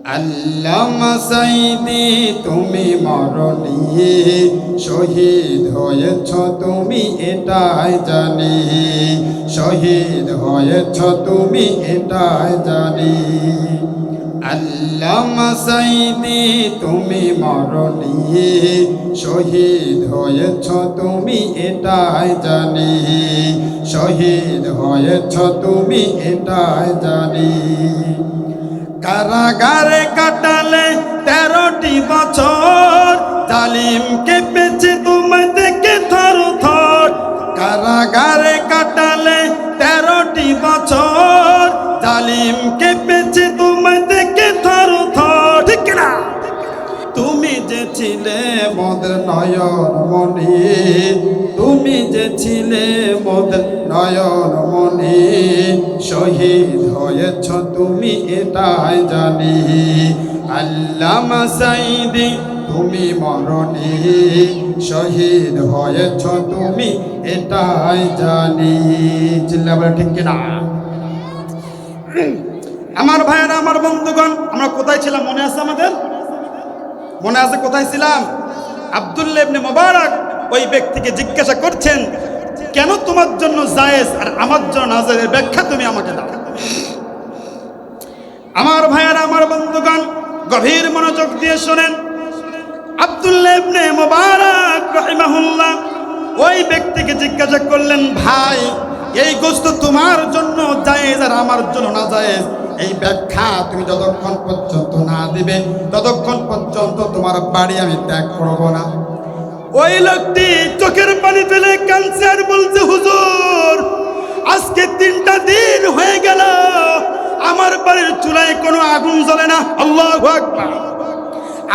আল্লামা সাইদি তুমি মরণি শহীদ হয়েছ তুমি এটাই জানি, শহীদ হয়েছ তুমি এটাই জানি। আল্লামা সাইদি তুমি মরণি শহীদ হয়েছ তুমি এটাই জানি, শহীদ হয়েছ তুমি এটাই জানি। কারাগারে কাটালে 13টি বছর, জালিম কেঁপেছে তোমায় দেখে থর থর। কারাগারে কাটালে 13টি বছর, জালিম কেঁপেছে তোমায় দেখে থর থর। ঠিক না? তুমি যে ছিলে মোদের নয়ন মণি, তুমি যে ছিলে মোদের নয়ন মণি, শহীদ হয়েছ তুমি এটাই জানি। আল্লামা সাইদি তুমি মরণি শহীদ হয়েছ তুমি এটাই জানি। চিল্লা বলে ঠিক কিনা? আমার ভাইয়েরা, আমার বন্ধুগণ, আমরা কোথায় ছিলাম মনে আছে? আমাদের মনে আছে কোথায় ছিলাম? আব্দুল্লাহ ইবনে মুবারক ওই ব্যক্তিকে জিজ্ঞাসা করছেন, কেন তোমার জন্য জায়েজ আর আমার জন্য নাজায়েজ, এর ব্যাখ্যা তুমি আমাকে দাও। আমার ভাইয়েরা, আমার বন্ধুগণ, গভীর মনোযোগ দিয়ে শোনেন। আব্দুল্লাহ ইবনে মুবারক রাহিমাহুল্লাহ ওই ব্যক্তিকে জিজ্ঞাসা করলেন, ভাই এই গোশত তোমার জন্য জায়েজ আর আমার জন্য নাজায়েজ, এই ব্যাখ্যা তুমি যতক্ষণ পর্যন্ত না দিবে ততক্ষণ পর্যন্ত তোমার বাড়ি আমি ত্যাগ করব না। ওই লোকটি চোখের পানি ফেলে কাঁদছে আর বলছে, হুজুর আজকে 3টা দিন হয়ে গেল আমার বাড়ির চুলায় কোনো আগুন জ্বলে না। আল্লাহু আকবার।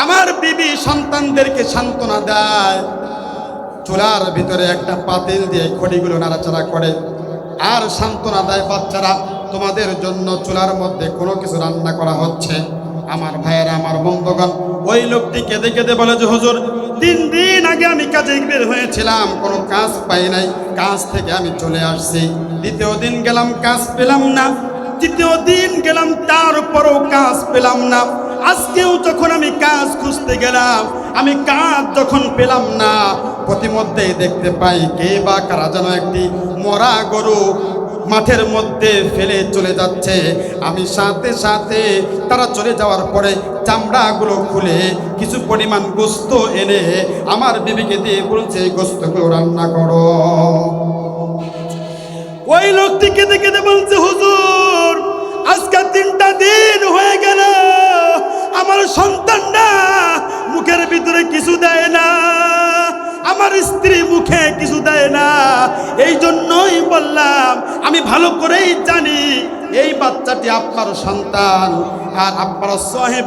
আমার বিবি সন্তানদেরকে সান্ত্বনা দেয়, চুলার ভিতরে একটা পাতিল দিয়ে খড়িগুলো নাড়াচাড়া করে আর সান্ত্বনা দেয়, বাচ্চারা তোমাদের জন্য চুলার মধ্যে কোনো কিছু রান্না করা হচ্ছে। আমার ভাইয়েরা, আমার বন্ধুগণ, ওই লোকটি কেঁদে কেঁদে বলে যে, হুজুর 3 দিন আগে আমি কাজে বের হয়েছিলাম, কোনো কাজ পাই নাই, কাজ থেকে আমি চলে আসছি। 2য় দিন গেলাম, কাজ পেলাম না। 3য় দিন গেলাম, তারপরও কাজ পেলাম না। আজকেও যখন আমি কাজ খুঁজতে গেলাম, আমি কাজ যখন পেলাম না, প্রতিমধ্যেই দেখতে পাই কে বা কারা যেন একটি মরা গরু মাঠের মধ্যে ফেলে চলে যাচ্ছে। আমি সাথে সাথে তারা চলে যাওয়ার পরে চামড়াগুলো খুলে কিছু পরিমাণ গোশত এনে আমার বিবিকে দিয়ে বলছে, এই গোশতগুলো রান্না করো। ওই লোকটি কেঁদে কেঁদে বলছে, হুজুর আজকে 3টা দিন হয়ে গেল আমার সন্তানরা মুখের ভিতরে কিছু দেয় না, আমার স্ত্রী মুখে কিছু দেয় না। এই জন্যই বললাম, আমি ভালো করেই জানি এই বাচ্চাটি আপনার সন্তান আর আপনার সাহেব